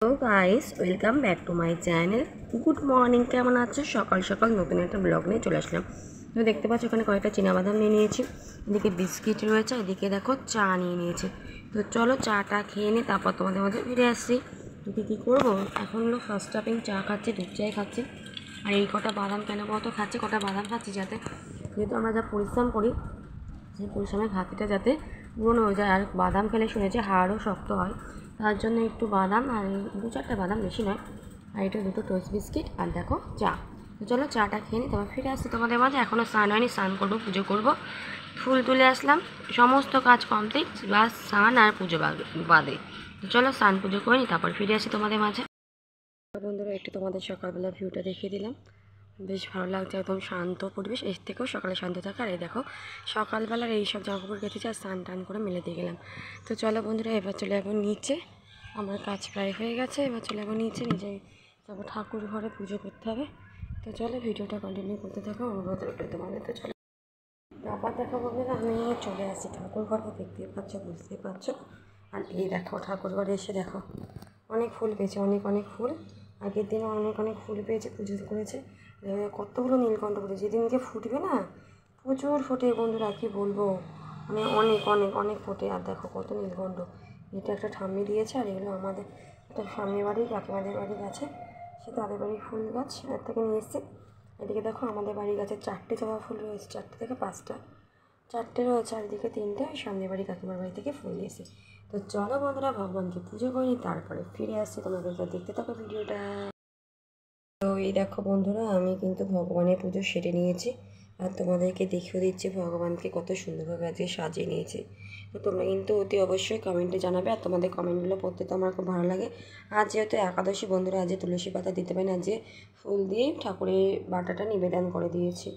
Hello guys, welcome back to my channel. Good morning, কেমন আছো? সকাল সকাল নতুন একটা ব্লগ নিয়ে চলে আসলাম। তো দেখতে পাচ্ছ এখানে কয়েকটা চীনাবাদাম নিয়ে নিয়েছি, এদিকে বিস্কিট রয়েছে, এদিকে দেখো চা নিয়ে নিয়েছি। তো চলো চাটা খেয়ে নিই, তারপর তোমাদের মধ্যে ফিরে আসছি। তো কী করবো, এখন হলো ফার্স্ট স্টাপিং চা খাচ্ছি, দুধ চাই খাচ্ছি। আর এই কটা বাদাম কেন কত খাচ্ছি, কটা বাদাম খাচ্ছি যাতে যেহেতু আমরা যা পরিশ্রম করি সেই পরিশ্রমের ঘাটতিটা যাতে পূরণ হয়ে যায়। আর বাদাম খেলে শুনেছি হাড়ও শক্ত হয়, তার জন্য একটু বাদাম আর দু চারটে বাদাম, বেশি নয়, আর একটু দুটো টোস্ট বিস্কিট আর দেখো চা। তো চলো চাটা খেয়ে নিই, তোমার ফিরে আসছি তোমাদের মাঝে। এখনও স্নান হয়নি, স্নান করবো, পুজো করবো, ফুল তুলে আসলাম, সমস্ত কাজ কমপ্লিট, বাস স্নান আর পুজো বাদে। তো চলো স্নান পুজো করে নিই, তারপর ফিরে আসি তোমাদের মাঝে। বন্ধুরা একটু তোমাদের সকালবেলা ভিউটা দেখিয়ে দিলাম, বেশ ভালো লাগছে, একদম শান্ত পরিবেশ, এর থেকেও সকালে শান্ত থাকে। আর এই দেখো সকালবেলার এইসব জামাকাপড় কেটেছি আর স্নান টান করে মেলে দিয়ে গেলাম। তো চলো বন্ধুরা এবার চলে যাবো নিচে, আমার কাজ প্রায় হয়ে গেছে, এবার চলে যাবো নিচে, নিজে যাবো ঠাকুর ঘরে, পুজো করতে হবে। তো চলো ভিডিওটা কন্টিনিউ করতে থাকো, অনুরোধ রইল তোমাদের। তো চলো আবার দেখো বন্ধুরা, আমি চলে আসি ঠাকুর ঘরে, দেখতেই পাচ্ছ, বুঝতেই পারছো। আর এই দেখো ঠাকুর ঘরে এসে দেখো অনেক ফুল পেয়েছে, অনেক অনেক ফুল, আগের দিনও অনেক অনেক ফুল পেয়েছে, পুজো করেছে। কতগুলো নীলকণ্ঠ ফুটে, যেদিনকে ফুটবে না প্রচুর ফোটে বন্ধুরা, কী বলবো, মানে অনেক অনেক অনেক ফোটে। আর দেখো কত নীলকণ্ঠ, এটা একটা ঠাম্মি দিয়েছে, আর এগুলো আমাদের একটা সামনের বাড়ি কাকিমাদের বাড়ি গাছে, সে তাদের বাড়ির ফুল গাছ, এর থেকে নিয়ে এসছে। এদিকে দেখো আমাদের বাড়ির গাছে 4টে জবা ফুল রয়েছে, 4টে থেকে 5টা, 4টে রয়েছে, আর এদিকে 3টে সামনের বাড়ি কাকিমার বাড়ি থেকে ফুল দিয়েছে। তো চলো বন্ধুরা ভগবানকে পুজো করি, তারপরে ফিরে আসছি, তোমাদের দেখতে থাকো ভিডিওটা। তো এই দেখো বন্ধুরা, আমি কিন্তু ভগবানের পুজো সেরে নিয়েছি, আর তোমাদেরকে দেখিয়ে দিচ্ছি ভগবানকে কত সুন্দরভাবে আজকে সাজিয়ে নিয়েছি। তো তোমরা কিন্তু অতি অবশ্যই কমেন্টে জানাবে, আর তোমাদের কমেন্টগুলো পড়তে তো আমার খুব ভালো লাগে। আর যেহেতু একাদশী বন্ধুরা, আজকে তুলসী পাতা দিতে পারি না, আজকে ফুল দিয়ে ঠাকুরের বাটাটা নিবেদন করে দিয়েছি।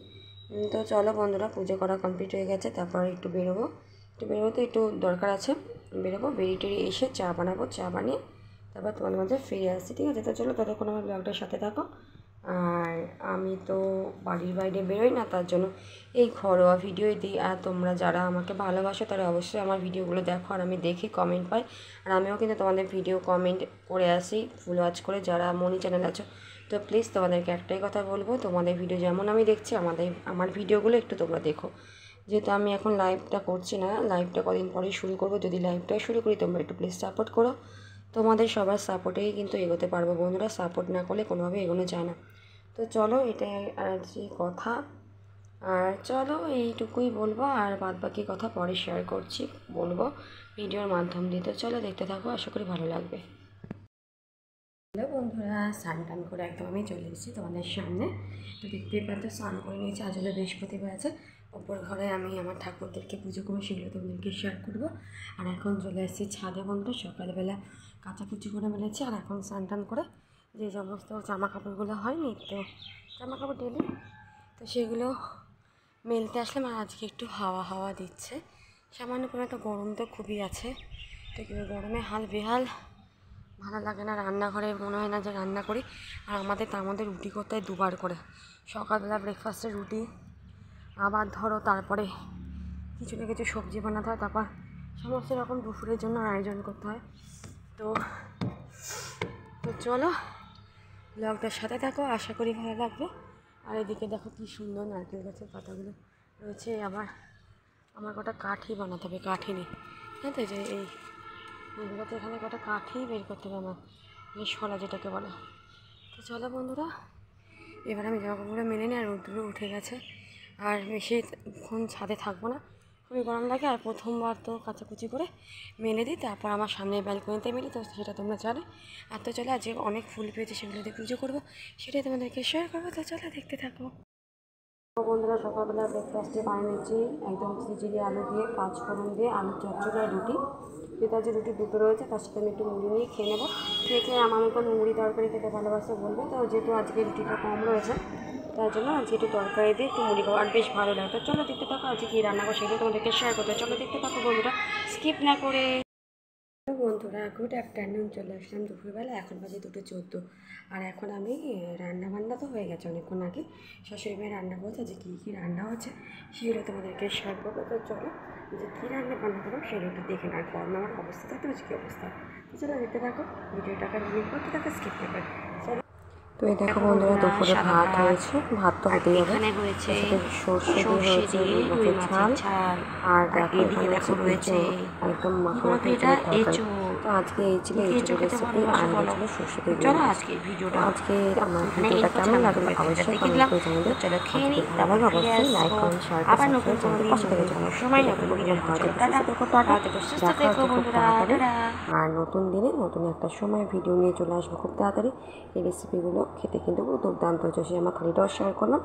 তো চলো বন্ধুরা, পুজো করা কমপ্লিট হয়ে গেছে, তারপর একটু বেরোবো, তো একটু দরকার আছে, বেরোবো, বেরিয়ে টেরিয়ে এসে চা বানাবো, চা বানিয়ে তারপর তোমাদের মাঝে ফিরে আসছি, ঠিক আছে? তো চলো ততক্ষণ আমার ব্লগটার সাথে থাকো। আর আমি তো বাড়ির বাইরে বেরোই না, তার জন্য এই ঘরোয়া ভিডিওই দিই। আর তোমরা যারা আমাকে ভালোবাসো তারা অবশ্যই আমার ভিডিওগুলো দেখো, আর আমি দেখি কমেন্ট পাই, আর আমিও কিন্তু তোমাদের ভিডিও কমেন্ট করে আসি ফুল ওয়াচ করে, যারা মনি চ্যানেল আছো। তো প্লিজ তোমাদেরকে একটাই কথা বলবো, তোমাদের ভিডিও যেমন আমি দেখছি আমার ভিডিওগুলো একটু তোমরা দেখো। যেহেতু আমি এখন লাইভটা করছি না, লাইভটা কদিন পরেই শুরু করবো, যদি লাইভটা শুরু করি তোমরা একটু প্লিজ সাপোর্ট করো। তোমাদের সবার সাপোর্টেই কিন্তু এগোতে পারবো বন্ধুরা, সাপোর্ট না করলে কোনোভাবে এগোনো যায় না। তো চলো এটাই আর যে কথা, আর চলো এইটুকুই বলবো, আর বাদ বাকি কথা পরে শেয়ার করছি, বলবো ভিডিওর মাধ্যম দিয়ে। তো চলো দেখতে থাকো, আশা করি ভালো লাগবে। হ্যালো বন্ধুরা, স্নান টান করে একদম আমি চলে এসেছি তোমাদের সামনে। তো দেখতেই পাচ্ছ স্নান করে নিয়েছি, আজ হলো বৃহস্পতিবার আছে, ওপর ঘরে আমি আমার ঠাকুরদেরকে পুজো করবো, সেগুলো তোমাদেরকে শেয়ার করবো। আর এখন চলে এসেছি ছাদে বন্ধুরা, সকালবেলা কাচাকুচি করে মেলেছি, আর এখন স্নান টান করে যে সমস্ত জামা কাপড়গুলো হয় নিত্য জামা কাপড় ডেলি, তো সেগুলো মেলতে আসলাম। আর আজকে একটু হাওয়া হাওয়া দিচ্ছে, সামান্য কোনো, তো গরম তো খুবই আছে, তো গরমে হাল বেহাল, ভালো লাগে না, রান্নাঘরে মনে হয় না যে রান্না করি। আর আমাদের তার মধ্যে রুটি করতে হয় দুবার করে, সকালবেলা ব্রেকফাস্টে রুটি, আবার ধরো তারপরে কিছু না কিছু সবজি বানাতে হয়, তারপর সমস্ত রকম দুপুরের জন্য আয়োজন করতে হয়। তো তো চলো ব্লগটার সাথে থাকো, আশা করি ভালো লাগবে। আর এদিকে দেখো কী সুন্দর নারকেল গাছের পাতাগুলো রয়েছে, আমার কটা কাঠি বানাতে হবে, কাঠি নেই, হ্যাঁ, তো যে এই তো এখানে কটা কাঠি বের করতে হবে আমার, শলা যেটাকে বলে। তো চলো বন্ধুরা, এবার আমি জামাকাপড়গুলো মেলে নিই, আর রোদ্দুরও উঠে গেছে, আর বেশিক্ষণ ছাদে থাকবো না, খুবই গরম লাগে। আর প্রথমবার তো কাচাকুচি করে মেলে দিই, তারপর আমার সামনে ব্যালকনিতে মেলি, তো সেটা তোমরা জানো। আর তো চলো আজকে অনেক ফুল পেয়েছে, সেগুলো দিয়ে পুজো করবো, সেটাই তোমাদেরকে শেয়ার করবো। তো চলো দেখতে থাকো। বন্ধুরা সকালবেলা ব্রেকফাস্টে বানিয়েছি একদম খিচুড়ি আলু দিয়ে, 5 ফোড়ন দিয়ে, আলুর চচ্চড়ি আর রুটি, যেটা যে রুটি দুটো রয়েছে তার সাথে আমি একটু মুড়ি নিয়ে খেয়ে নেবো। খেয়ে আমার মতন মুড়ি তরকারি খেতে ভালোবাসে বলবে, তো যেহেতু আজকে রুটিটা কম রয়েছে তার জন্য আজকে একটু তরকারি দিয়ে একটু মুড়ি খাবো, আর বেশ ভালো লাগে। তো চলো দেখতে থাকো আজকে কী রান্না করো সেগুলো তোমাদেরকে শেয়ার করতে, চলো দেখতে থাকো বন্ধুরা, স্কিপ না করে। বন্ধুরা গুড আফটারনুন, চলে আসলাম দুপুরবেলা, এখন বাজে 2:14। আর এখন আমি রান্না বান্না তো হয়ে গেছে অনেকক্ষণ আগে, শাশুড়ি মেয়ে রান্না করছে, যে কী কী রান্না হচ্ছে সেগুলো তোমাদেরকে শেয়ার করবো। তো চলো যে কী রান্না বান্না করো সেটা একটু দেখে না। আর পর আমার অবস্থা থাকতে হচ্ছে কী অবস্থা, তো চলো দেখতে থাকো ভিডিওটাকে, রিভিউ করতে থাকো, স্কিপ করবে। তো এই দেখো বন্ধুরা, দুপুরে ভাত হয়েছে, ভাত তো হতেই হবে, এখানে রয়েছে সর্ষে দিয়ে হয়েছে রুই মাছের ঝাল, আর দেখো এখানে দেখো রয়েছে একদম মাখো মাখো এঁচোড়ের তরকারি। তো আজকে এই ছিল এঁচোড়ের রেসিপি, আর এই ছিল সর্ষে দিয়ে রুই মাছ। তো আজকে আমার ভিডিওটা কেমন লাগলো অবশ্যই কমেন্ট করে জানাবে। চলো খেয়ে নিই, ভালো লাগলে অবশ্যই লাইক কমেন্ট শেয়ার করে আবার নতুন কোনো দিন পাশে থেকে জানাবো। সময় নতুন ভিডিও ভালো থেকো, টাটা, সুস্থ থেকো, টাটা। ভালো থেকো, সুস্থ দেখা থেকো হচ্ছে খুব বন্ধুরা, তাড়াতাড়ি, টাটা। আর নতুন দিনে নতুন একটা সময় ভিডিও নিয়ে চলে আসবো খুব তাড়াতাড়ি। এই রেসিপিগুলো খেতে কিন্তু দুর্দান্ত হয়েছে, সে আমার খালিটাও শেয়ার করলাম।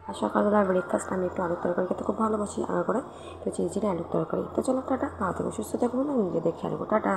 আর সকালবেলার ব্রেকফাস্ট আমি একটু আলুর তরকারি খেতে খুব ভালোবাসি, আগে করে তো চিড়ে চিড়ে আলুর তরকারি। তো চলো টাটা, ভালো থেকো, সুস্থ থেকো, নিজেদের খেয়াল রাখো, টাটা।